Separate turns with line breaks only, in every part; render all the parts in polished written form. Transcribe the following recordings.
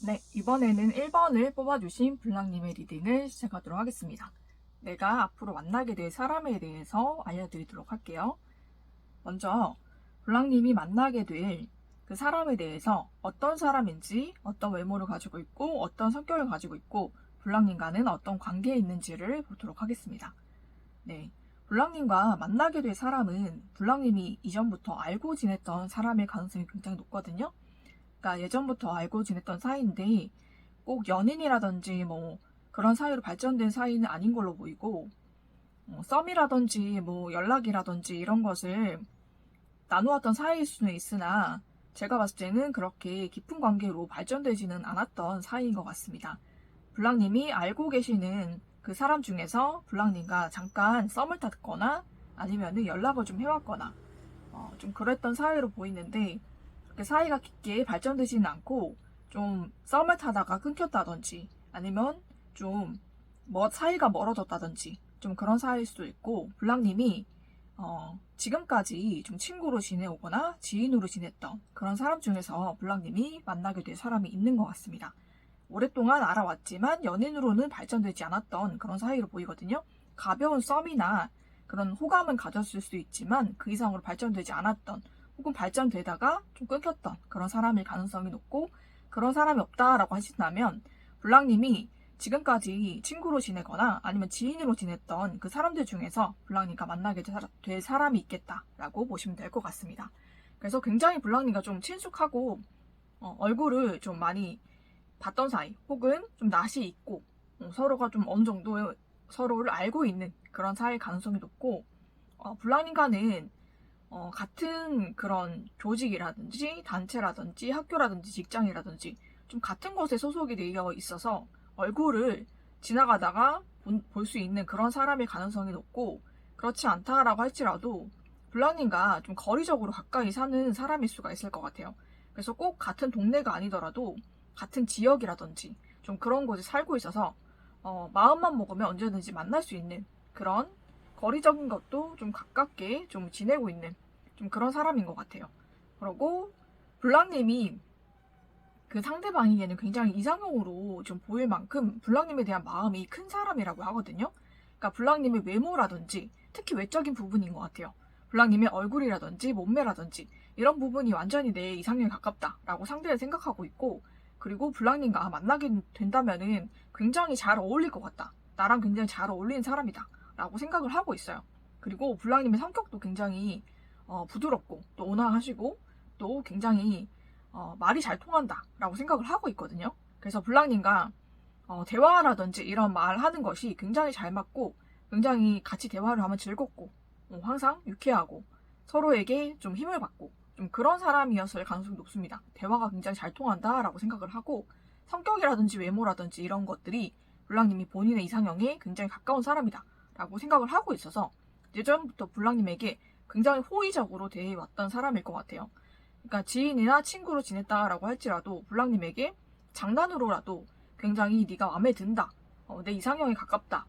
네, 이번에는 1번을 뽑아주신 블랑님의 리딩을 시작하도록 하겠습니다. 내가 앞으로 만나게 될 사람에 대해서 알려드리도록 할게요. 먼저 블랑님이 만나게 될 그 사람에 대해서 어떤 사람인지, 어떤 외모를 가지고 있고, 어떤 성격을 가지고 있고, 블랑님과는 어떤 관계에 있는지를 보도록 하겠습니다. 네, 블랑님과 만나게 될 사람은 블랑님이 이전부터 알고 지냈던 사람일 가능성이 굉장히 높거든요. 그러니까 예전부터 알고 지냈던 사이인데 꼭 연인이라든지 뭐 그런 사이로 발전된 사이는 아닌 걸로 보이고, 썸이라든지 뭐 연락이라든지 이런 것을 나누었던 사이일 수는 있으나 제가 봤을 때는 그렇게 깊은 관계로 발전되지는 않았던 사이인 것 같습니다. 블랑님이 알고 계시는 그 사람 중에서 블랑님과 잠깐 썸을 탔거나 아니면 연락을 좀 해왔거나 좀 그랬던 사이로 보이는데, 그 사이가 깊게 발전되지는 않고 좀 썸을 타다가 끊겼다든지 아니면 좀 사이가 멀어졌다든지 좀 그런 사이일 수도 있고, 블랑님이 지금까지 좀 친구로 지내오거나 지인으로 지냈던 그런 사람 중에서 블랑님이 만나게 될 사람이 있는 것 같습니다. 오랫동안 알아왔지만 연인으로는 발전되지 않았던 그런 사이로 보이거든요. 가벼운 썸이나 그런 호감은 가졌을 수 있지만 그 이상으로 발전되지 않았던, 혹은 발전되다가 좀 끊겼던 그런 사람일 가능성이 높고, 그런 사람이 없다라고 하신다면 블랑님이 지금까지 친구로 지내거나 아니면 지인으로 지냈던 그 사람들 중에서 블랑님과 만나게 될 사람이 있겠다라고 보시면 될 것 같습니다. 그래서 굉장히 블랑님과 좀 친숙하고 얼굴을 좀 많이 봤던 사이, 혹은 좀 낯이 있고 서로가 좀 어느 정도 서로를 알고 있는 그런 사이일 가능성이 높고, 블랑님과는 같은 그런 조직이라든지 단체라든지 학교라든지 직장이라든지 좀 같은 곳에 소속이 되어 있어서 얼굴을 지나가다가 볼 수 있는 그런 사람일 가능성이 높고, 그렇지 않다라고 할지라도 블랑님과 좀 거리적으로 가까이 사는 사람일 수가 있을 것 같아요. 그래서 꼭 같은 동네가 아니더라도 같은 지역이라든지 좀 그런 곳에 살고 있어서 마음만 먹으면 언제든지 만날 수 있는 그런, 거리적인 것도 좀 가깝게 좀 지내고 있는 좀 그런 사람인 것 같아요. 그리고 블랑님이 그 상대방에게는 굉장히 이상형으로 좀 보일 만큼 블랑님에 대한 마음이 큰 사람이라고 하거든요. 그러니까 블랑님의 외모라든지 특히 외적인 부분인 것 같아요. 블랑님의 얼굴이라든지 몸매라든지 이런 부분이 완전히 내 이상형에 가깝다라고 상대를 생각하고 있고, 그리고 블랑님과 만나게 된다면은 굉장히 잘 어울릴 것 같다, 나랑 굉장히 잘 어울리는 사람이다 라고 생각을 하고 있어요. 그리고 블랑님의 성격도 굉장히 부드럽고 또 온화하시고 또 굉장히 말이 잘 통한다 라고 생각을 하고 있거든요. 그래서 블랑님과 대화라든지 이런 말하는 것이 굉장히 잘 맞고, 굉장히 같이 대화를 하면 즐겁고 항상 유쾌하고 서로에게 좀 힘을 받고 좀 그런 사람이었을 가능성이 높습니다. 대화가 굉장히 잘 통한다 라고 생각을 하고, 성격이라든지 외모라든지 이런 것들이 블랑님이 본인의 이상형에 굉장히 가까운 사람이다 라고 생각을 하고 있어서 예전부터 블랑님에게 굉장히 호의적으로 대해왔던 사람일 것 같아요. 그러니까 지인이나 친구로 지냈다라고 할지라도 블랑님에게 장난으로라도 굉장히 네가 마음에 든다, 내 이상형에 가깝다,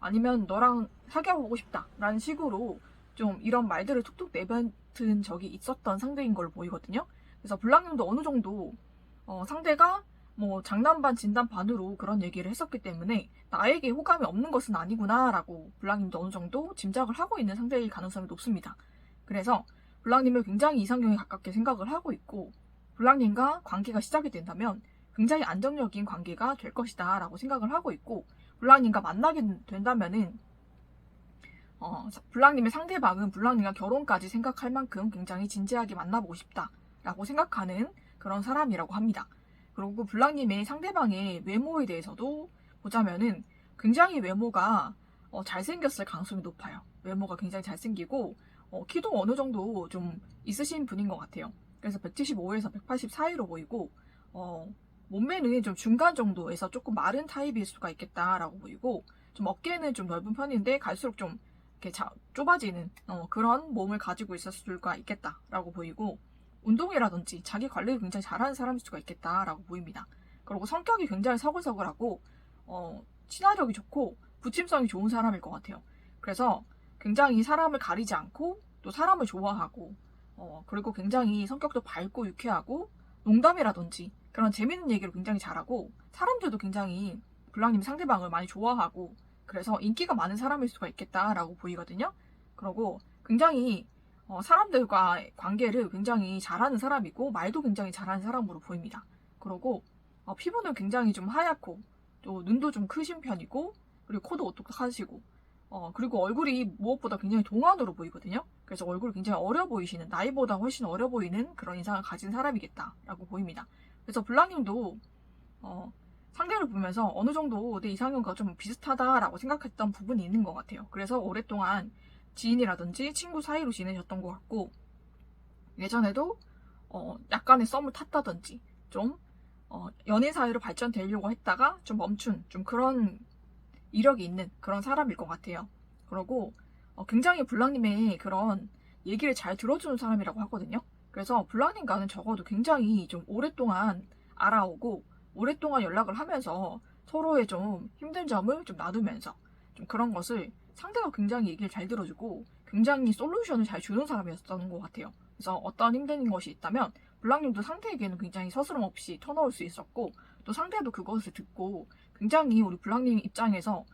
아니면 너랑 사귀어보고 싶다 라는 식으로 좀 이런 말들을 툭툭 내뱉은 적이 있었던 상대인 걸로 보이거든요. 그래서 블랑님도 어느 정도 상대가 뭐 장난 반 진담 반으로 그런 얘기를 했었기 때문에 나에게 호감이 없는 것은 아니구나 라고 블랑님도 어느 정도 짐작을 하고 있는 상대일 가능성이 높습니다. 그래서 블랑님을 굉장히 이상형에 가깝게 생각을 하고 있고, 블랑님과 관계가 시작이 된다면 굉장히 안정적인 관계가 될 것이다 라고 생각을 하고 있고, 블랑님과 만나게 된다면은 블랑님의 상대방은 블랑님과 결혼까지 생각할 만큼 굉장히 진지하게 만나보고 싶다 라고 생각하는 그런 사람이라고 합니다. 그리고 블랑님의 상대방의 외모에 대해서도 보자면은 굉장히 외모가 잘생겼을 가능성이 높아요. 외모가 굉장히 잘생기고 키도 어느 정도 좀 있으신 분인 것 같아요. 그래서 175에서 180 사이로 보이고, 몸매는 좀 중간 정도에서 조금 마른 타입일 수가 있겠다라고 보이고, 좀 어깨는 좀 넓은 편인데 갈수록 좀 이렇게 좁아지는 그런 몸을 가지고 있을 수가 있겠다라고 보이고, 운동이라든지 자기 관리를 굉장히 잘하는 사람일 수가 있겠다라고 보입니다. 그리고 성격이 굉장히 서글서글하고 친화력이 좋고 부침성이 좋은 사람일 것 같아요. 그래서 굉장히 사람을 가리지 않고 또 사람을 좋아하고, 그리고 굉장히 성격도 밝고 유쾌하고 농담이라든지 그런 재밌는 얘기를 굉장히 잘하고 사람들도 굉장히 블랑님 상대방을 많이 좋아하고 그래서 인기가 많은 사람일 수가 있겠다라고 보이거든요. 그리고 굉장히 사람들과 관계를 굉장히 잘하는 사람이고 말도 굉장히 잘하는 사람으로 보입니다. 그리고 피부는 굉장히 좀 하얗고 또 눈도 좀 크신 편이고 그리고 코도 오똑하시고 그리고 얼굴이 무엇보다 굉장히 동안으로 보이거든요. 그래서 얼굴이 굉장히 어려 보이시는, 나이보다 훨씬 어려 보이는 그런 인상을 가진 사람이겠다라고 보입니다. 그래서 블랑님도 상대를 보면서 어느 정도 내 이상형과 좀 비슷하다라고 생각했던 부분이 있는 것 같아요. 그래서 오랫동안 지인이라든지 친구 사이로 지내셨던 것 같고 예전에도 약간의 썸을 탔다든지 좀 연인 사이로 발전되려고 했다가 좀 멈춘 좀 그런 이력이 있는 그런 사람일 것 같아요. 그리고 굉장히 블랑님의 그런 얘기를 잘 들어주는 사람이라고 하거든요. 그래서 블랑님과는 적어도 굉장히 좀 오랫동안 알아오고 오랫동안 연락을 하면서 서로의 좀 힘든 점을 좀 나누면서 좀 그런 것을 상대가 굉장히 얘기를 잘 들어주고 굉장히 솔루션을 잘 주는 사람이었던 것 같아요. 그래서 어떤 힘든 것이 있다면 블랑님도 상대에게는 굉장히 서스럼 없이 터놓을 수 있었고 또 상대도 그것을 듣고 굉장히 우리 블랑님 입장에서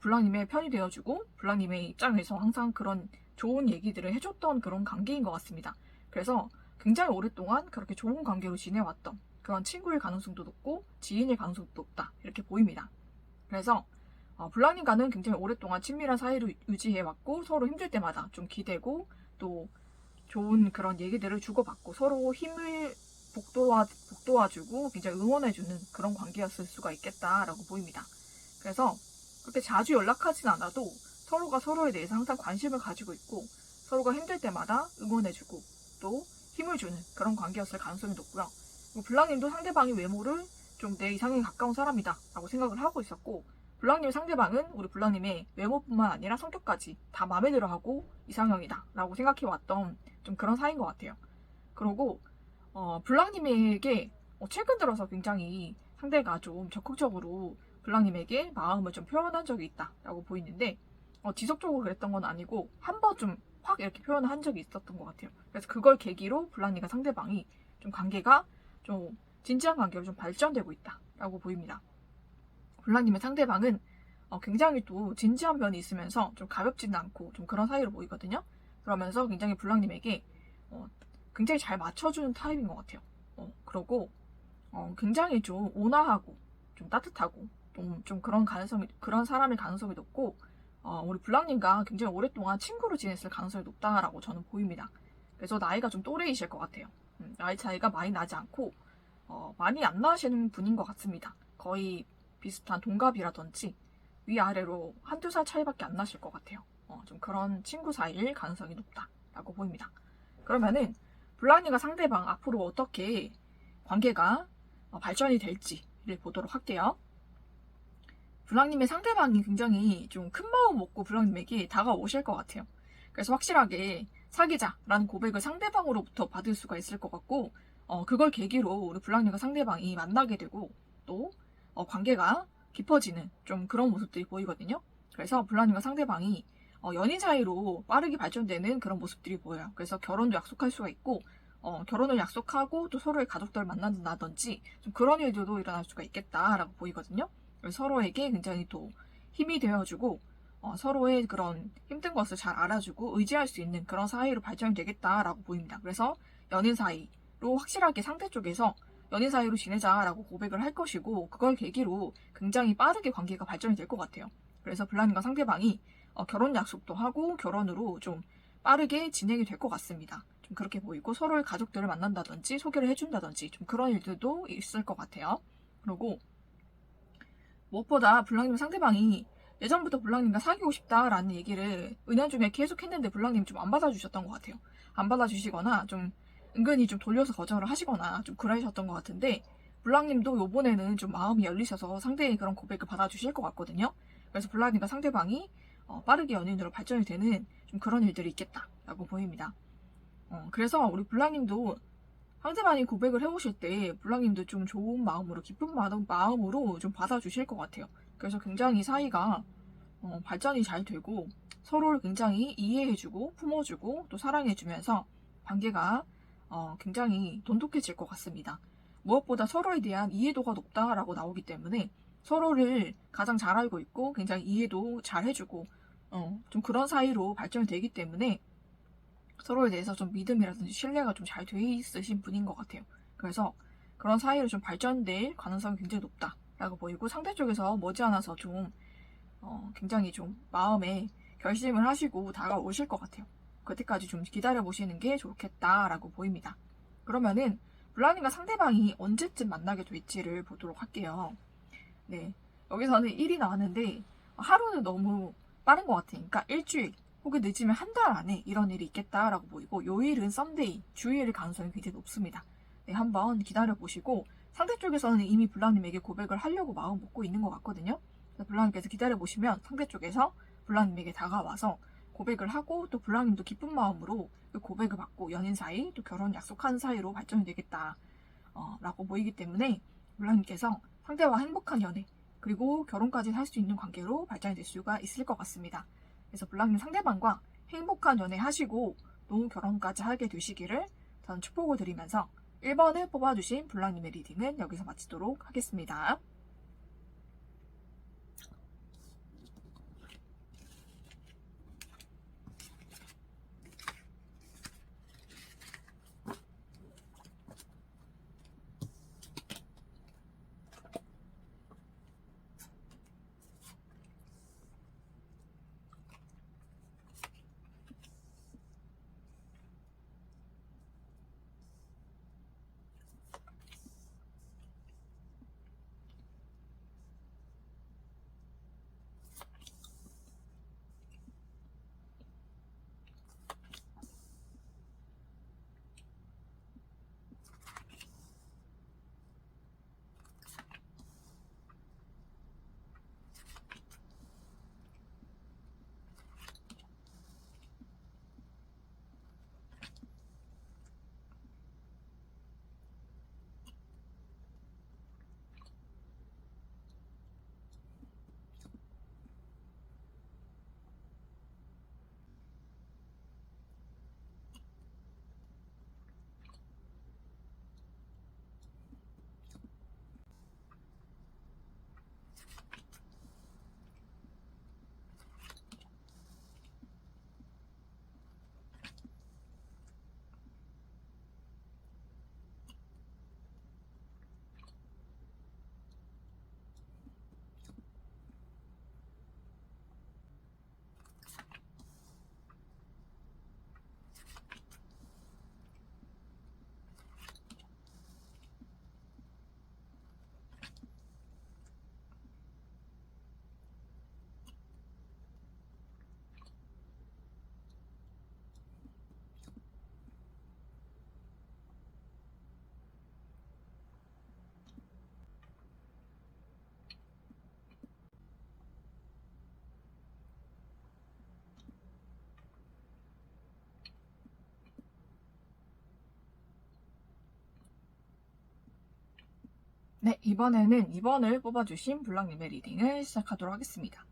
블랑님의 편이 되어주고 블랑님의 입장에서 항상 그런 좋은 얘기들을 해줬던 그런 관계인 것 같습니다. 그래서 굉장히 오랫동안 그렇게 좋은 관계로 지내왔던 그런 친구일 가능성도 높고 지인일 가능성도 높다 이렇게 보입니다. 그래서 블랑님과는 굉장히 오랫동안 친밀한 사이를 유지해왔고 서로 힘들 때마다 좀 기대고 또 좋은 그런 얘기들을 주고받고 서로 힘을 복도와주고 굉장히 응원해주는 그런 관계였을 수가 있겠다라고 보입니다. 그래서 그렇게 자주 연락하진 않아도 서로가 서로에 대해서 항상 관심을 가지고 있고 서로가 힘들 때마다 응원해주고 또 힘을 주는 그런 관계였을 가능성이 높고요. 블랑님도 상대방의 외모를 좀 내 이상형에 가까운 사람이다 라고 생각을 하고 있었고 블랑님 상대방은 우리 블랑님의 외모뿐만 아니라 성격까지 다 마음에 들어하고 이상형이다 라고 생각해왔던 좀 그런 사이인 것 같아요. 그리고 블랑님에게 최근 들어서 굉장히 상대가 좀 적극적으로 블랑님에게 마음을 좀 표현한 적이 있다라고 보이는데 지속적으로 그랬던 건 아니고 한 번 좀 확 이렇게 표현을 한 적이 있었던 것 같아요. 그래서 그걸 계기로 블랑님과 상대방이 좀 관계가 좀 진지한 관계로 좀 발전되고 있다라고 보입니다. 블랑님의 상대방은 굉장히 또 진지한 면이 있으면서 좀 가볍지는 않고 좀 그런 사이로 보이거든요. 그러면서 굉장히 블랑님에게 굉장히 잘 맞춰주는 타입인 것 같아요. 그러고 굉장히 좀 온화하고 좀 따뜻하고 좀 그런 사람일 가능성이 높고 우리 블랑님과 굉장히 오랫동안 친구로 지냈을 가능성이 높다라고 저는 보입니다. 그래서 나이가 좀 또래이실 것 같아요. 나이 차이가 많이 나지 않고 많이 안 나시는 분인 것 같습니다. 거의 비슷한 동갑이라든지 위아래로 한두 살 차이밖에 안 나실 것 같아요. 좀 그런 친구 사이일 가능성이 높다라고 보입니다. 그러면은 블랑님과 상대방 앞으로 어떻게 관계가 발전이 될지를 보도록 할게요. 블랑님의 상대방이 굉장히 좀 큰 마음 먹고 블랑님에게 다가오실 것 같아요. 그래서 확실하게 사귀자라는 고백을 상대방으로부터 받을 수가 있을 것 같고 그걸 계기로 우리 블랑님과 상대방이 만나게 되고 또 관계가 깊어지는 좀 그런 모습들이 보이거든요. 그래서 블랑님과 상대방이 연인 사이로 빠르게 발전되는 그런 모습들이 보여요. 그래서 결혼도 약속할 수가 있고 결혼을 약속하고 또 서로의 가족들을 만난다든지 좀 그런 일들도 일어날 수가 있겠다라고 보이거든요. 그래서 서로에게 굉장히 또 힘이 되어주고 서로의 그런 힘든 것을 잘 알아주고 의지할 수 있는 그런 사이로 발전이 되겠다라고 보입니다. 그래서 연인 사이로 확실하게 상대 쪽에서 연인 사이로 지내자라고 고백을 할 것이고 그걸 계기로 굉장히 빠르게 관계가 발전이 될 것 같아요. 그래서 블랑님과 상대방이 결혼 약속도 하고 결혼으로 좀 빠르게 진행이 될 것 같습니다. 좀 그렇게 보이고 서로의 가족들을 만난다든지 소개를 해준다든지 좀 그런 일들도 있을 것 같아요. 그리고 무엇보다 블랑님 상대방이 예전부터 블랑님과 사귀고 싶다라는 얘기를 은연중에 계속 했는데 블랑님이 좀 안 받아주셨던 것 같아요. 안 받아주시거나 좀 은근히 좀 돌려서 거절을 하시거나 좀 그러셨던 것 같은데 블랑님도 요번에는 좀 마음이 열리셔서 상대의 그런 고백을 받아주실 것 같거든요. 그래서 블랑님과 상대방이 빠르게 연인으로 발전이 되는 좀 그런 일들이 있겠다라고 보입니다. 그래서 우리 블랑님도 상대방이 고백을 해오실 때 블랑님도 좀 좋은 마음으로 기쁜 마음으로 좀 받아주실 것 같아요. 그래서 굉장히 사이가 발전이 잘 되고 서로를 굉장히 이해해주고 품어주고 또 사랑해주면서 관계가 굉장히 돈독해질 것 같습니다. 무엇보다 서로에 대한 이해도가 높다라고 나오기 때문에 서로를 가장 잘 알고 있고 굉장히 이해도 잘 해주고 좀 그런 사이로 발전이 되기 때문에 서로에 대해서 좀 믿음이라든지 신뢰가 좀 잘 돼 있으신 분인 것 같아요. 그래서 그런 사이로 좀 발전될 가능성이 굉장히 높다라고 보이고 상대 쪽에서 머지않아서 좀 굉장히 좀 마음에 결심을 하시고 다가오실 것 같아요. 그때까지 좀 기다려보시는 게 좋겠다라고 보입니다. 그러면은 블라님과 상대방이 언제쯤 만나게 될지를 보도록 할게요. 네, 여기서는 1이 나왔는데 하루는 너무 빠른 것 같아요. 그러니까 일주일 혹은 늦으면 한 달 안에 이런 일이 있겠다라고 보이고 요일은 썸데이, 주일일 가능성이 굉장히 높습니다. 네, 한번 기다려보시고 상대 쪽에서는 이미 블라님에게 고백을 하려고 마음 먹고 있는 것 같거든요. 블라님께서 기다려보시면 상대 쪽에서 블라님에게 다가와서 고백을 하고 또 블라님도 기쁜 마음으로 그 고백을 받고 연인 사이 또 결혼 약속한 사이로 발전이 되겠다 라고 보이기 때문에 블라님께서 상대와 행복한 연애 그리고 결혼까지 할 수 있는 관계로 발전이 될 수가 있을 것 같습니다. 그래서 블라님 상대방과 행복한 연애 하시고 또 결혼까지 하게 되시기를 저는 축복을 드리면서 1번을 뽑아주신 블라님의 리딩은 여기서 마치도록 하겠습니다. 네, 이번에는 2번을 뽑아주신 블랑님의 리딩을 시작하도록 하겠습니다.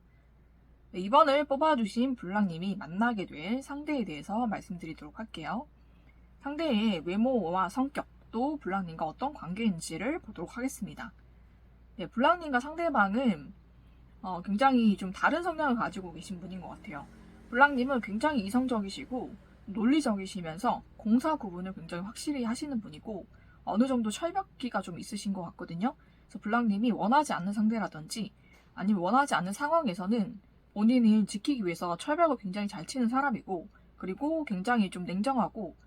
네, 2번을 뽑아주신 블랑님이 만나게 될 상대에 대해서 말씀드리도록 할게요. 상대의 외모와 성격, 또 블랑님과 어떤 관계인지를 보도록 하겠습니다. 네, 블랑님과 상대방은 굉장히 좀 다른 성향을 가지고 계신 분인 것 같아요. 블랑님은 굉장히 이성적이시고 논리적이시면서 공사 구분을 굉장히 확실히 하시는 분이고 어느 정도 철벽기가 좀 있으신 것 같거든요. 그래서 블랑님이 원하지 않는 상대라든지 아니면 원하지 않는 상황에서는 본인을 지키기 위해서 철벽을 굉장히 잘 치는 사람이고 그리고 굉장히 좀 냉정하고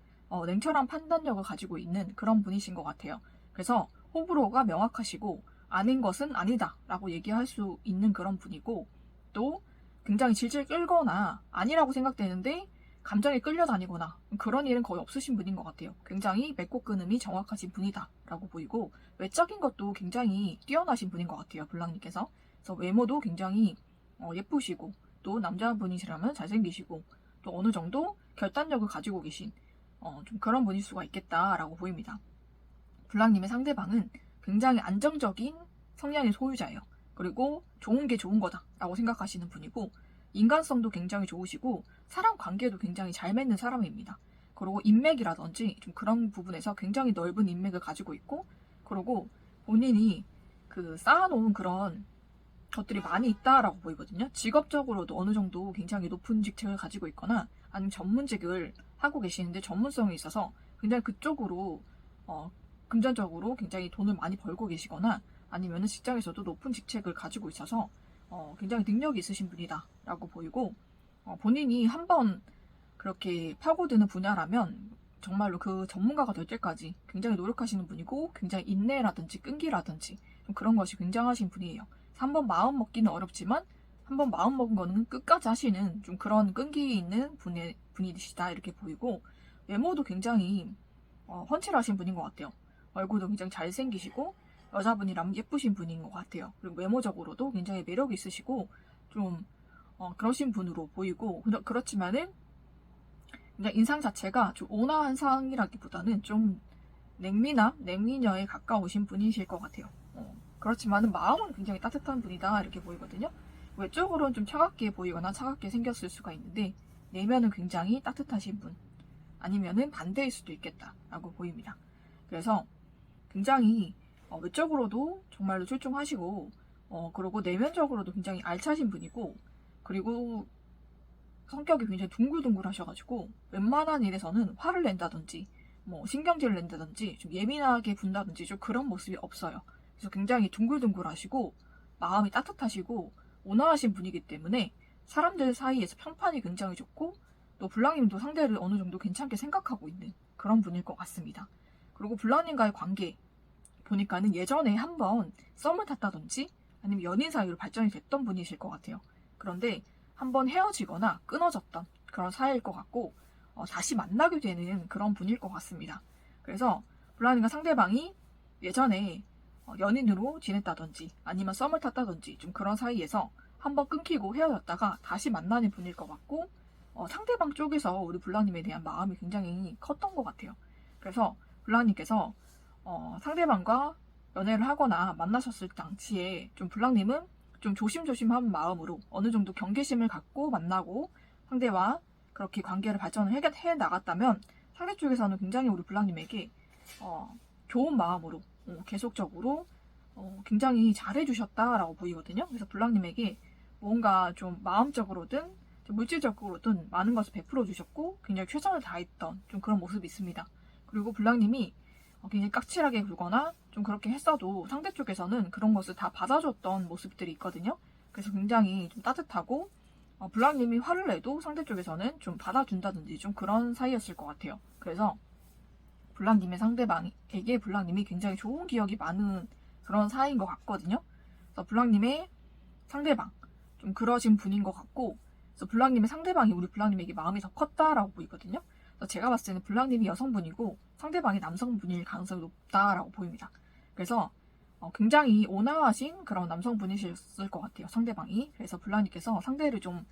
냉철한 판단력을 가지고 있는 그런 분이신 것 같아요. 그래서 호불호가 명확하시고 아닌 것은 아니다 라고 얘기할 수 있는 그런 분이고 또 굉장히 질질 끌거나 아니라고 생각되는데 감정에 끌려다니거나 그런 일은 거의 없으신 분인 것 같아요. 굉장히 맺고 끊음이 정확하신 분이다 라고 보이고 외적인 것도 굉장히 뛰어나신 분인 것 같아요. 블랑님께서. 그래서 외모도 굉장히 예쁘시고 또 남자분이시라면 잘생기시고 또 어느 정도 결단력을 가지고 계신 좀 그런 분일 수가 있겠다라고 보입니다. 블랑님의 상대방은 굉장히 안정적인 성향의 소유자예요. 그리고 좋은 게 좋은 거다라고 생각하시는 분이고 인간성도 굉장히 좋으시고 사람 관계도 굉장히 잘 맺는 사람입니다. 그리고 인맥이라든지 좀 그런 부분에서 굉장히 넓은 인맥을 가지고 있고 그리고 본인이 그 쌓아놓은 그런 것들이 많이 있다라고 보이거든요. 직업적으로도 어느 정도 굉장히 높은 직책을 가지고 있거나 아니면 전문직을 하고 계시는데 전문성이 있어서 굉장히 그쪽으로 금전적으로 굉장히 돈을 많이 벌고 계시거나 아니면 직장에서도 높은 직책을 가지고 있어서 굉장히 능력이 있으신 분이다라고 보이고 본인이 한번 그렇게 파고드는 분야라면 정말로 그 전문가가 될 때까지 굉장히 노력하시는 분이고 굉장히 인내라든지 끈기라든지 좀 그런 것이 굉장하신 분이에요. 한번 마음 먹기는 어렵지만 한번 마음 먹은 거는 끝까지 하시는 좀 그런 끈기 있는 분이시다 이렇게 보이고 외모도 굉장히 훤칠하신 분인 것 같아요. 얼굴도 굉장히 잘생기시고 여자분이라면 예쁘신 분인 것 같아요. 그리고 외모적으로도 굉장히 매력 있으시고 좀 그러신 분으로 보이고 그렇지만은 그냥 인상 자체가 좀 온화한 상이라기보다는 좀 냉미녀에 가까우신 분이실 것 같아요. 그렇지만은 마음은 굉장히 따뜻한 분이다 이렇게 보이거든요. 외적으로는 좀 차갑게 보이거나 차갑게 생겼을 수가 있는데 내면은 굉장히 따뜻하신 분 아니면은 반대일 수도 있겠다라고 보입니다. 그래서 굉장히 외적으로도 정말로 출중하시고 그리고 내면적으로도 굉장히 알차신 분이고 그리고 성격이 굉장히 둥글둥글하셔가지고 웬만한 일에서는 화를 낸다든지 뭐 신경질을 낸다든지 좀 예민하게 군다든지 좀 그런 모습이 없어요. 그래서 굉장히 둥글둥글하시고 마음이 따뜻하시고 온화하신 분이기 때문에 사람들 사이에서 평판이 굉장히 좋고 또 블랑님도 상대를 어느 정도 괜찮게 생각하고 있는 그런 분일 것 같습니다. 그리고 블랑님과의 관계 보니까는 예전에 한번 썸을 탔다든지 아니면 연인 사이로 발전이 됐던 분이실 것 같아요. 그런데 한번 헤어지거나 끊어졌던 그런 사이일 것 같고 다시 만나게 되는 그런 분일 것 같습니다. 그래서 블랑님과 상대방이 예전에 연인으로 지냈다든지 아니면 썸을 탔다든지 좀 그런 사이에서 한번 끊기고 헤어졌다가 다시 만나는 분일 것 같고 상대방 쪽에서 우리 블랑님에 대한 마음이 굉장히 컸던 것 같아요. 그래서 블랑님께서 상대방과 연애를 하거나 만나셨을 당시에 좀 블랑님은 좀 조심조심한 마음으로 어느 정도 경계심을 갖고 만나고 상대와 그렇게 관계를 발전을 해 나갔다면 상대 쪽에서는 굉장히 우리 블랑님에게 좋은 마음으로 계속적으로 굉장히 잘해주셨다라고 보이거든요. 그래서 블랑님에게 뭔가 좀 마음적으로든 좀 물질적으로든 많은 것을 베풀어 주셨고 굉장히 최선을 다했던 좀 그런 모습이 있습니다. 그리고 블랑님이 굉장히 깍칠하게 굴거나 좀 그렇게 했어도 상대 쪽에서는 그런 것을 다 받아줬던 모습들이 있거든요. 그래서 굉장히 좀 따뜻하고 블랑님이 화를 내도 상대 쪽에서는 좀 받아준다든지 좀 그런 사이였을 것 같아요. 그래서 블랑님의 상대방에게 블랑님이 굉장히 좋은 기억이 많은 그런 사이인 것 같거든요. 그래서 블랑님의 상대방 좀 그러신 분인 것 같고 그래서 블랑님의 상대방이 우리 블랑님에게 마음이 더 컸다라고 보이거든요. 그래서 제가 봤을 때는 블랑님이 여성분이고 상대방이 남성분일 가능성이 높다라고 보입니다. 그래서 굉장히 온화하신 그런 남성분이셨을 것 같아요. 상대방이. 그래서 블랑님께서 상대를 좀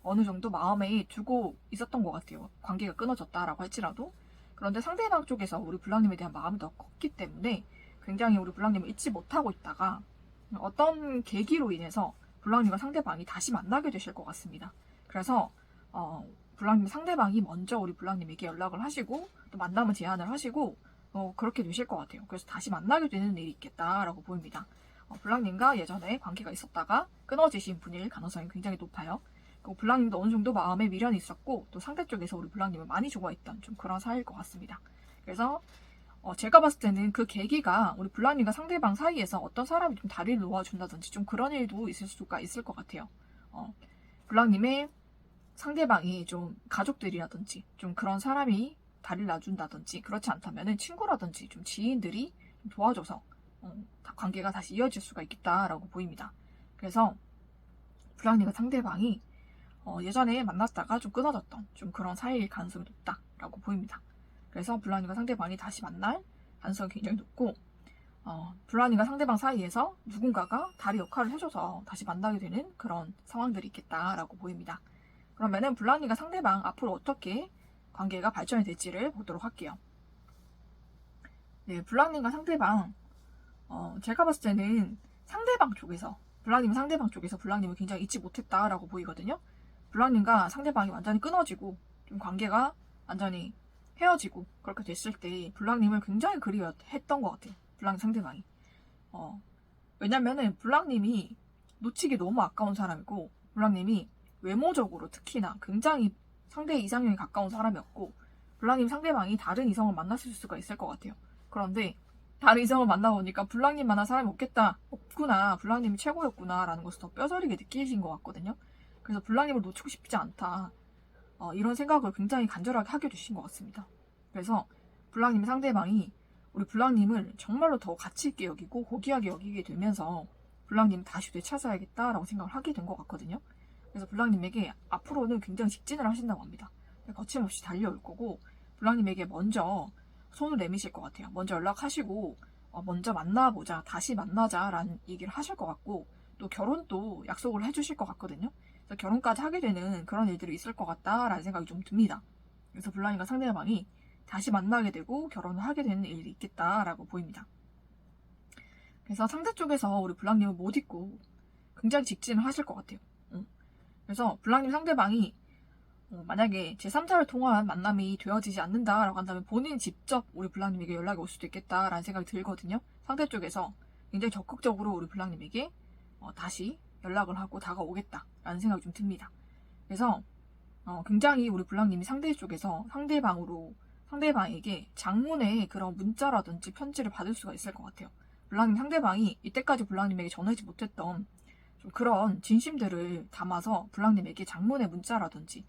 어느 정도 마음에 두고 있었던 것 같아요. 관계가 끊어졌다라고 할지라도. 그런데 상대방 쪽에서 우리 블랑님에 대한 마음이 더 컸기 때문에 굉장히 우리 블랑님을 잊지 못하고 있다가 어떤 계기로 인해서 블랑님과 상대방이 다시 만나게 되실 것 같습니다. 그래서 블랑님 상대방이 먼저 우리 블랑님에게 연락을 하시고 또 만남을 제안을 하시고 그렇게 되실 것 같아요. 그래서 다시 만나게 되는 일이 있겠다라고 보입니다. 블랑님과 예전에 관계가 있었다가 끊어지신 분일 가능성이 굉장히 높아요. 그리고 블랑님도 어느 정도 마음에 미련이 있었고 또 상대 쪽에서 우리 블랑님을 많이 좋아했던 좀 그런 사이일 것 같습니다. 그래서 제가 봤을 때는 그 계기가 우리 블랑님과 상대방 사이에서 어떤 사람이 좀 다리를 놓아준다든지 좀 그런 일도 있을 수가 있을 것 같아요. 블랑님의 상대방이 좀 가족들이라든지 좀 그런 사람이 다리를 놔준다든지 그렇지 않다면 친구라든지 좀 지인들이 좀 도와줘서 관계가 다시 이어질 수가 있겠다라고 보입니다. 그래서 블랑님과 상대방이 예전에 만났다가 좀 끊어졌던 좀 그런 사이일 가능성이 높다라고 보입니다. 그래서 블랑님과 상대방이 다시 만날 가능성이 굉장히 높고 블랑님과 상대방 사이에서 누군가가 다리 역할을 해줘서 다시 만나게 되는 그런 상황들이 있겠다라고 보입니다. 그러면은 블랑님과 상대방 앞으로 어떻게 관계가 발전이 될지를 보도록 할게요. 네, 블랑님과 상대방 제가 봤을 때는 상대방 쪽에서 블랑님 상대방 쪽에서 블랑님을 굉장히 잊지 못했다라고 보이거든요. 블랑님과 상대방이 완전히 끊어지고 좀 관계가 완전히 헤어지고 그렇게 됐을 때 블랑님을 굉장히 그리워했던 것 같아요. 블랑 상대방이. 왜냐면은 블랑님이 놓치기 너무 아까운 사람이고, 블랑님이 외모적으로 특히나 굉장히 상대 이상형에 가까운 사람이었고, 블랑님 상대방이 다른 이성을 만났을 수가 있을 것 같아요. 그런데 다른 이성을 만나보니까 블랑님 만난 사람이 없구나, 블랑님이 최고였구나 라는 것을 더 뼈저리게 느끼신 것 같거든요. 그래서 블랑님을 놓치고 싶지 않다, 이런 생각을 굉장히 간절하게 하게 되신 것 같습니다. 그래서 블랑님 상대방이 우리 블랑님을 정말로 더 가치 있게 여기고 고귀하게 여기게 되면서 블랑님 다시 되찾아야겠다라고 생각을 하게 된 것 같거든요. 그래서 블랑님에게 앞으로는 굉장히 직진을 하신다고 합니다. 거침없이 달려올 거고, 블랑님에게 먼저 손을 내미실 것 같아요. 먼저 연락하시고 먼저 만나보자, 다시 만나자라는 얘기를 하실 것 같고, 또 결혼도 약속을 해주실 것 같거든요. 그래서 결혼까지 하게 되는 그런 일들이 있을 것 같다라는 생각이 좀 듭니다. 그래서 블랑님과 상대방이 다시 만나게 되고 결혼을 하게 되는 일이 있겠다라고 보입니다. 그래서 상대 쪽에서 우리 블랑님을 못 잊고 굉장히 직진을 하실 것 같아요. 그래서 블랑님 상대방이 만약에 제3자를 통한 만남이 되어지지 않는다라고 한다면 본인이 직접 우리 블랑님에게 연락이 올 수도 있겠다라는 생각이 들거든요. 상대 쪽에서 굉장히 적극적으로 우리 블랑님에게 다시 연락을 하고 다가오겠다라는 생각이 좀 듭니다. 그래서 굉장히 우리 블랑님이 상대 쪽에서 상대방에게 장문의 그런 문자라든지 편지를 받을 수가 있을 것 같아요. 블랑님 상대방이 이때까지 블랑님에게 전하지 못했던 좀 그런 진심들을 담아서 블랑님에게 장문의 문자라든지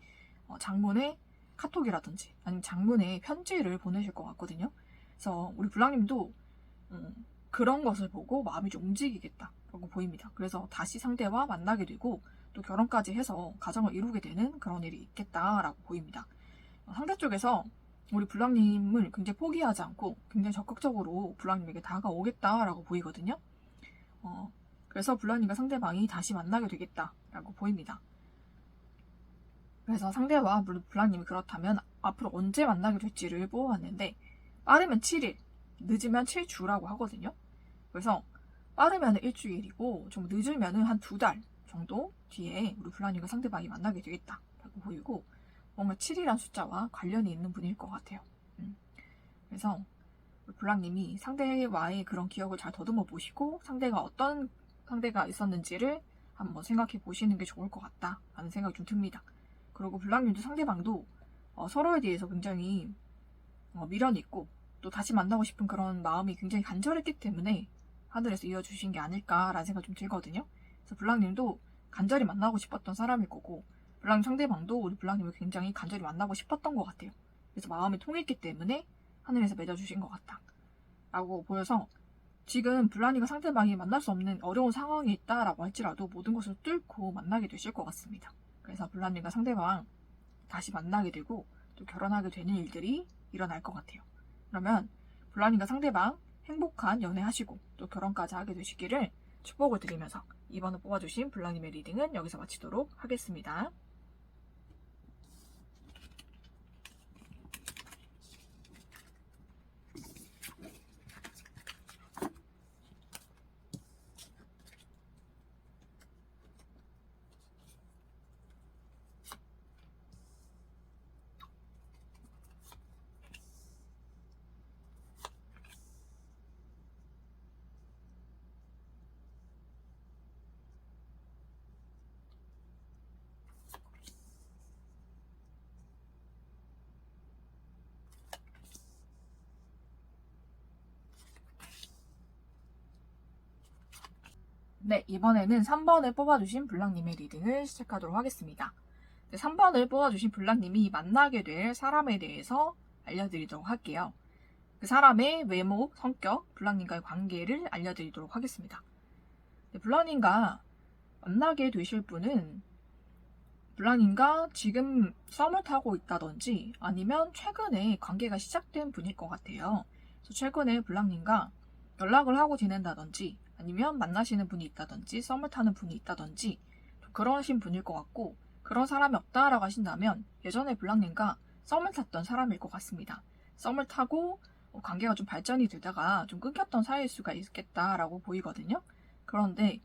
장문의 카톡이라든지 아니면 장문의 편지를 보내실 것 같거든요. 그래서 우리 블랑님도 그런 것을 보고 마음이 좀 움직이겠다라고 보입니다. 그래서 다시 상대와 만나게 되고 또 결혼까지 해서 가정을 이루게 되는 그런 일이 있겠다라고 보입니다. 상대 쪽에서 우리 블랑님을 굉장히 포기하지 않고 굉장히 적극적으로 블랑님에게 다가오겠다라고 보이거든요. 그래서 블랑님과 상대방이 다시 만나게 되겠다라고 보입니다. 그래서 상대와 블랑님이 그렇다면 앞으로 언제 만나게 될지를 뽑아봤는데, 빠르면 7일, 늦으면 7주라고 하거든요. 그래서 빠르면 일주일이고 좀 늦으면 한 2달 정도 뒤에 우리 블랑님과 상대방이 만나게 되겠다라고 보이고, 뭔가 7이란 숫자와 관련이 있는 분일 것 같아요. 그래서 블랑님이 상대와의 그런 기억을 잘 더듬어 보시고 상대가 어떤 상대가 있었는지를 한번 생각해 보시는 게 좋을 것 같다라는 생각이 좀 듭니다. 그리고 블랑님도 상대방도 서로에 대해서 굉장히 미련이 있고 또 다시 만나고 싶은 그런 마음이 굉장히 간절했기 때문에 하늘에서 이어주신 게 아닐까라는 생각이 좀 들거든요. 그래서 블랑님도 간절히 만나고 싶었던 사람일 거고, 블랑님 상대방도 우리 블랑님을 굉장히 간절히 만나고 싶었던 것 같아요. 그래서 마음이 통했기 때문에 하늘에서 맺어주신 것 같다 라고 보여서, 지금 블랑님과 상대방이 만날 수 없는 어려운 상황이 있다라고 할지라도 모든 것을 뚫고 만나게 되실 것 같습니다. 그래서 블랑님과 상대방 다시 만나게 되고 또 결혼하게 되는 일들이 일어날 것 같아요. 그러면 블랑님과 상대방 행복한 연애하시고 또 결혼까지 하게 되시기를 축복을 드리면서 이번에 뽑아주신 블랑님의 리딩은 여기서 마치도록 하겠습니다. 네, 이번에는 3번을 뽑아주신 블랑님의 리딩을 시작하도록 하겠습니다. 3번을 뽑아주신 블랑님이 만나게 될 사람에 대해서 알려드리도록 할게요. 그 사람의 외모, 성격, 블랑님과의 관계를 알려드리도록 하겠습니다. 블랑님과 만나게 되실 분은 블랑님과 지금 썸을 타고 있다든지 아니면 최근에 관계가 시작된 분일 것 같아요. 그래서 최근에 블랑님과 연락을 하고 지낸다든지 아니면 만나시는 분이 있다든지 썸을 타는 분이 있다든지 그러신 분일 것 같고, 그런 사람이 없다라고 하신다면 예전에 블랑님과 썸을 탔던 사람일 것 같습니다. 썸을 타고 관계가 좀 발전이 되다가 좀 끊겼던 사이일 수가 있겠다라고 보이거든요. 그런데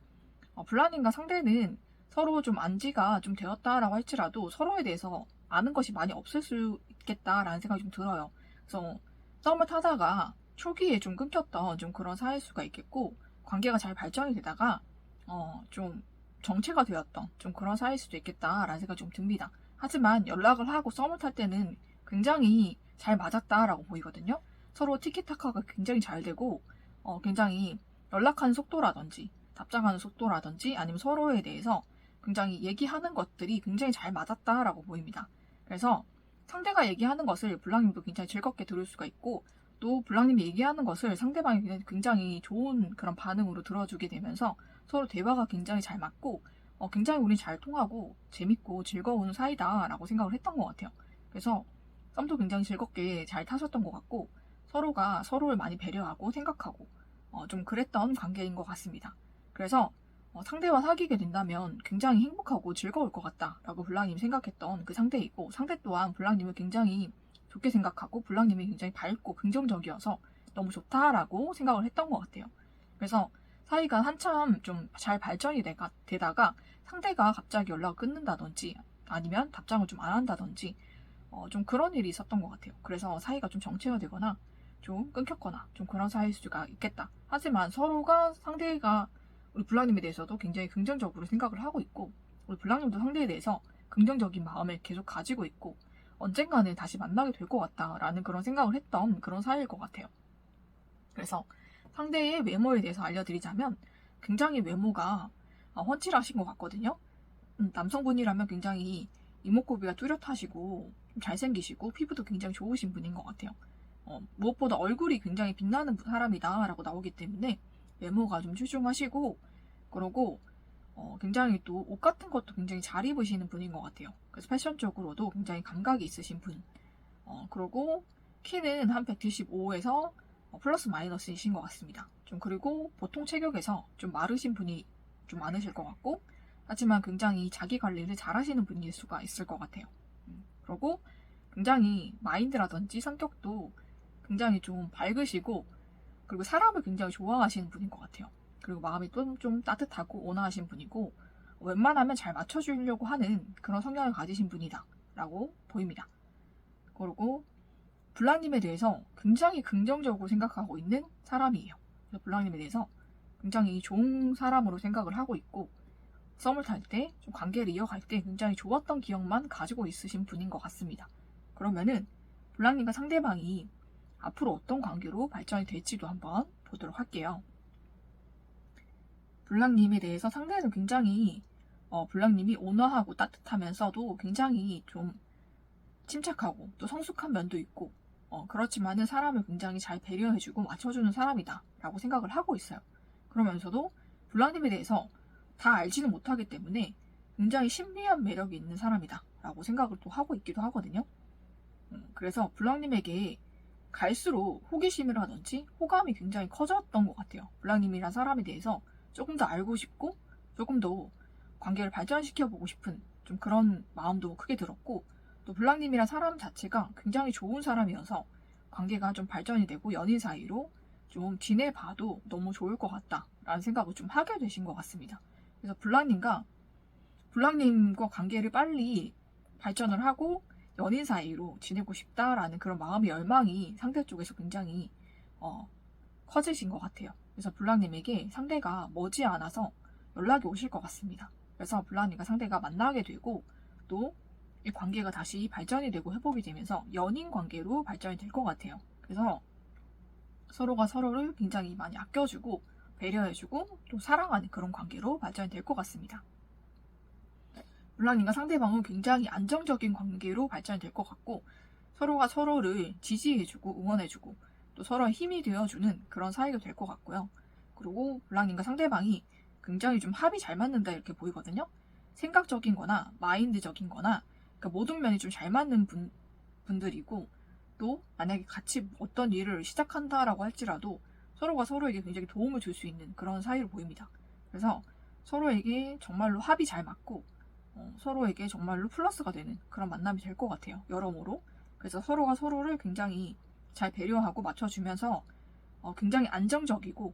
블랑님과 상대는 서로 좀 안지가 좀 되었다라고 할지라도 서로에 대해서 아는 것이 많이 없을 수 있겠다라는 생각이 좀 들어요. 그래서 썸을 타다가 초기에 좀 끊겼던 좀 그런 사이일 수가 있겠고, 관계가 잘 발전이 되다가 좀 정체가 되었던 좀 그런 사이일 수도 있겠다라는 생각이 좀 듭니다. 하지만 연락을 하고 썸을 탈 때는 굉장히 잘 맞았다라고 보이거든요. 서로 티키타카가 굉장히 잘 되고 굉장히 연락하는 속도라든지 답장하는 속도라든지 아니면 서로에 대해서 굉장히 얘기하는 것들이 굉장히 잘 맞았다라고 보입니다. 그래서 상대가 얘기하는 것을 블랑님도 굉장히 즐겁게 들을 수가 있고, 또 블랑님이 얘기하는 것을 상대방이 굉장히 좋은 그런 반응으로 들어주게 되면서 서로 대화가 굉장히 잘 맞고 굉장히 우리 잘 통하고 재밌고 즐거운 사이다라고 생각을 했던 것 같아요. 그래서 썸도 굉장히 즐겁게 잘 타셨던 것 같고, 서로가 서로를 많이 배려하고 생각하고 좀 그랬던 관계인 것 같습니다. 그래서 상대와 사귀게 된다면 굉장히 행복하고 즐거울 것 같다라고 블랑님이 생각했던 그 상대이고, 상대 또한 블랑님을 굉장히 좋게 생각하고 블랑님이 굉장히 밝고 긍정적이어서 너무 좋다라고 생각을 했던 것 같아요. 그래서 사이가 한참 좀 잘 발전이 되다가 상대가 갑자기 연락을 끊는다든지 아니면 답장을 좀 안 한다든지 좀 그런 일이 있었던 것 같아요. 그래서 사이가 좀 정체가 되거나 좀 끊겼거나 좀 그런 사이일 수가 있겠다. 하지만 서로가 상대가 우리 블랑님에 대해서도 굉장히 긍정적으로 생각을 하고 있고, 우리 블랑님도 상대에 대해서 긍정적인 마음을 계속 가지고 있고 언젠가는 다시 만나게 될 것 같다라는 그런 생각을 했던 그런 사이일 것 같아요. 그래서 상대의 외모에 대해서 알려드리자면 굉장히 외모가 훤칠하신 것 같거든요. 남성분이라면 굉장히 이목구비가 뚜렷하시고 잘생기시고 피부도 굉장히 좋으신 분인 것 같아요. 무엇보다 얼굴이 굉장히 빛나는 사람이다 라고 나오기 때문에 외모가 좀 출중하시고, 그러고 굉장히 또 옷 같은 것도 굉장히 잘 입으시는 분인 것 같아요. 그래서 패션적으로도 굉장히 감각이 있으신 분. 그리고 키는 한 175에서 플러스 마이너스이신 것 같습니다. 좀 그리고 보통 체격에서 좀 마르신 분이 좀 많으실 것 같고, 하지만 굉장히 자기 관리를 잘 하시는 분일 수가 있을 것 같아요. 그리고 굉장히 마인드라든지 성격도 굉장히 좀 밝으시고, 그리고 사람을 굉장히 좋아하시는 분인 것 같아요. 그리고 마음이 좀 따뜻하고 온화하신 분이고, 웬만하면 잘 맞춰주려고 하는 그런 성향을 가지신 분이다 라고 보입니다. 그리고 블랑님에 대해서 굉장히 긍정적으로 생각하고 있는 사람이에요. 그래서 블랑님에 대해서 굉장히 좋은 사람으로 생각을 하고 있고, 썸을 탈 때, 좀 관계를 이어갈 때 굉장히 좋았던 기억만 가지고 있으신 분인 것 같습니다. 그러면은 블랑님과 상대방이 앞으로 어떤 관계로 발전이 될지도 한번 보도록 할게요. 블랑님에 대해서 상대는 굉장히 블랑님이 온화하고 따뜻하면서도 굉장히 좀 침착하고 또 성숙한 면도 있고, 그렇지만은 사람을 굉장히 잘 배려해주고 맞춰주는 사람이다 라고 생각을 하고 있어요. 그러면서도 블랑님에 대해서 다 알지는 못하기 때문에 굉장히 신비한 매력이 있는 사람이다 라고 생각을 또 하고 있기도 하거든요. 그래서 블랑님에게 갈수록 호기심을 하든지 호감이 굉장히 커졌던 것 같아요. 블랑님이란 사람에 대해서 조금 더 알고 싶고 조금 더 관계를 발전시켜보고 싶은 좀 그런 마음도 크게 들었고, 또 블랑님이란 사람 자체가 굉장히 좋은 사람이어서 관계가 좀 발전이 되고 연인 사이로 좀 지내봐도 너무 좋을 것 같다라는 생각을 좀 하게 되신 것 같습니다. 그래서 블랑님과 관계를 빨리 발전을 하고 연인 사이로 지내고 싶다라는 그런 마음의 열망이 상대 쪽에서 굉장히 커지신 것 같아요. 그래서 블랑님에게 상대가 머지않아서 연락이 오실 것 같습니다. 그래서 블랑님과 상대가 만나게 되고, 또 이 관계가 다시 발전이 되고 회복이 되면서 연인 관계로 발전이 될 것 같아요. 그래서 서로가 서로를 굉장히 많이 아껴주고 배려해주고 또 사랑하는 그런 관계로 발전이 될 것 같습니다. 블랑님과 상대방은 굉장히 안정적인 관계로 발전이 될 것 같고, 서로가 서로를 지지해주고 응원해주고 또 서로의 힘이 되어주는 그런 사이가 될 것 같고요. 그리고 블랑님과 상대방이 굉장히 좀 합이 잘 맞는다 이렇게 보이거든요. 생각적인 거나 마인드적인 거나 그러니까 모든 면이 좀 잘 맞는 분들이고, 또 만약에 같이 어떤 일을 시작한다라고 할지라도 서로가 서로에게 굉장히 도움을 줄 수 있는 그런 사이로 보입니다. 그래서 서로에게 정말로 합이 잘 맞고 서로에게 정말로 플러스가 되는 그런 만남이 될 것 같아요. 여러모로. 그래서 서로가 서로를 굉장히 잘 배려하고 맞춰주면서 굉장히 안정적이고,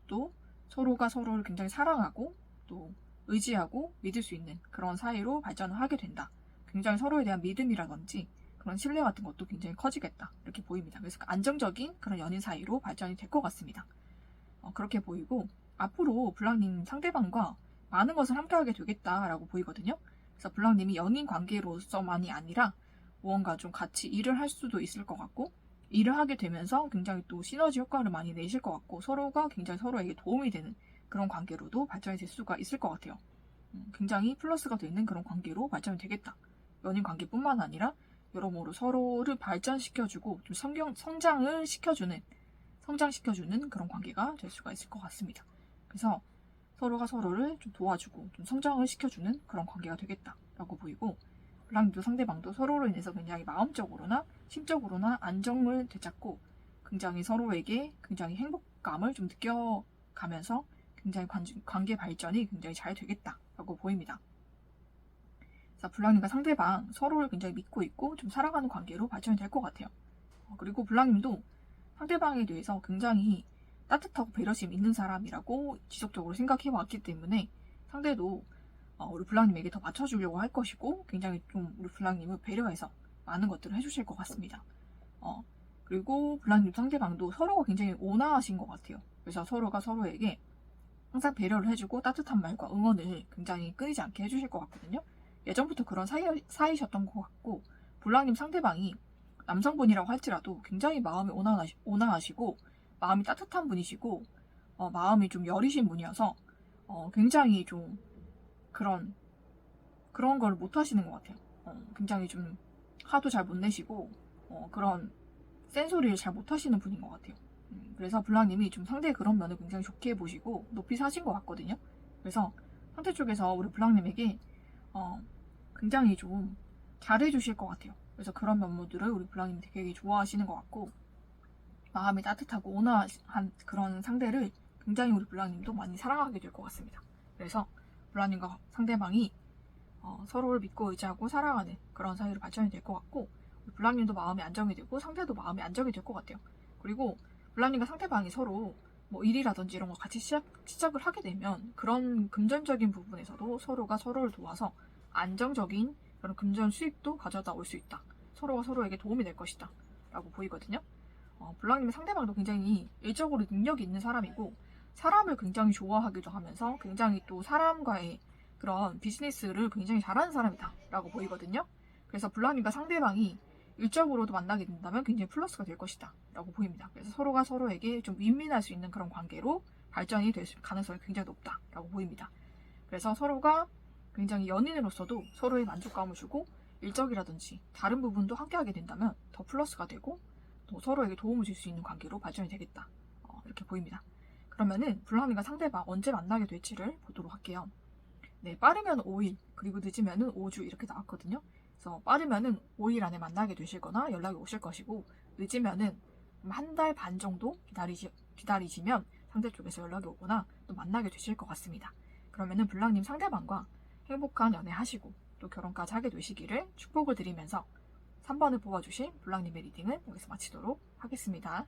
또 서로가 서로를 굉장히 사랑하고 또 의지하고 믿을 수 있는 그런 사이로 발전을 하게 된다. 굉장히 서로에 대한 믿음이라든지 그런 신뢰 같은 것도 굉장히 커지겠다 이렇게 보입니다. 그래서 안정적인 그런 연인 사이로 발전이 될 것 같습니다. 그렇게 보이고 앞으로 블랑님 상대방과 많은 것을 함께하게 되겠다라고 보이거든요. 그래서 블랑님이 연인 관계로서만이 아니라 무언가 좀 같이 일을 할 수도 있을 것 같고 일을 하게 되면서 굉장히 또 시너지 효과를 많이 내실 것 같고 서로가 굉장히 서로에게 도움이 되는 그런 관계로도 발전이 될 수가 있을 것 같아요. 굉장히 플러스가 되는 그런 관계로 발전이 되겠다. 연인 관계뿐만 아니라 여러모로 서로를 발전시켜주고 좀 성장시켜주는 그런 관계가 될 수가 있을 것 같습니다. 그래서 서로가 서로를 좀 도와주고 좀 성장을 시켜주는 그런 관계가 되겠다라고 보이고 블랑님도 상대방도 서로로 인해서 굉장히 마음적으로나 심적으로나 안정을 되찾고 굉장히 서로에게 굉장히 행복감을 좀 느껴가면서 굉장히 관계 발전이 굉장히 잘 되겠다라고 보입니다. 그래서 블랑님과 상대방 서로를 굉장히 믿고 있고 좀 사랑하는 관계로 발전이 될 것 같아요. 그리고 블랑님도 상대방에 대해서 굉장히 따뜻하고 배려심 있는 사람이라고 지속적으로 생각해 왔기 때문에 상대도 우리 블랑님에게 더 맞춰주려고 할 것이고 굉장히 좀 우리 블랑님을 배려해서 많은 것들을 해주실 것 같습니다. 그리고 블랑님 상대방도 서로가 굉장히 온화하신 것 같아요. 그래서 서로가 서로에게 항상 배려를 해주고 따뜻한 말과 응원을 굉장히 끊이지 않게 해주실 것 같거든요. 예전부터 그런 사이셨던 것 같고 블랑님 상대방이 남성분이라고 할지라도 굉장히 마음이 온화하시고 마음이 따뜻한 분이시고 마음이 좀 여리신 분이어서 굉장히 좀 그런 걸 못하시는 것 같아요. 굉장히 좀 화도 잘 못 내시고 그런 센소리를 잘 못하시는 분인 것 같아요. 그래서 블랑님이 좀 상대의 그런 면을 굉장히 좋게 보시고 높이 사신 것 같거든요. 그래서 상대 쪽에서 우리 블랑님에게 굉장히 좀 잘해주실 것 같아요. 그래서 그런 면모들을 우리 블랑님이 되게 좋아하시는 것 같고 마음이 따뜻하고 온화한 그런 상대를 굉장히 우리 블랑님도 많이 사랑하게 될 것 같습니다. 그래서 블랑님과 상대방이 서로를 믿고 의지하고 사랑하는 그런 사이로 발전이 될 것 같고 블랑님도 마음이 안정이 되고 상대도 마음이 안정이 될 것 같아요. 그리고 블랑님과 상대방이 서로 뭐 일이라든지 이런 거 같이 시작을 하게 되면 그런 금전적인 부분에서도 서로가 서로를 도와서 안정적인 그런 금전 수입도 가져다 올 수 있다. 서로가 서로에게 도움이 될 것이다. 라고 보이거든요. 블랑님의 상대방도 굉장히 일적으로 능력이 있는 사람이고 사람을 굉장히 좋아하기도 하면서 굉장히 또 사람과의 그런 비즈니스를 굉장히 잘하는 사람이다 라고 보이거든요. 그래서 블랑님과 상대방이 일적으로도 만나게 된다면 굉장히 플러스가 될 것이다 라고 보입니다. 그래서 서로가 서로에게 좀 윈윈할 수 있는 그런 관계로 발전이 될 가능성이 굉장히 높다 라고 보입니다. 그래서 서로가 굉장히 연인으로서도 서로의 만족감을 주고 일적이라든지 다른 부분도 함께하게 된다면 더 플러스가 되고 또 서로에게 도움을 줄 수 있는 관계로 발전이 되겠다 이렇게 보입니다. 그러면은 블랑님과 상대방 언제 만나게 될지를 보도록 할게요. 네, 빠르면 5일 그리고 늦으면은 5주 이렇게 나왔거든요. 그래서 빠르면은 5일 안에 만나게 되시거나 연락이 오실 것이고 늦으면은 한 달 반 정도 기다리시면 상대 쪽에서 연락이 오거나 또 만나게 되실 것 같습니다. 그러면은 블랑님 상대방과 행복한 연애 하시고 또 결혼까지 하게 되시기를 축복을 드리면서 3번을 뽑아주신 블랑님의 리딩은 여기서 마치도록 하겠습니다.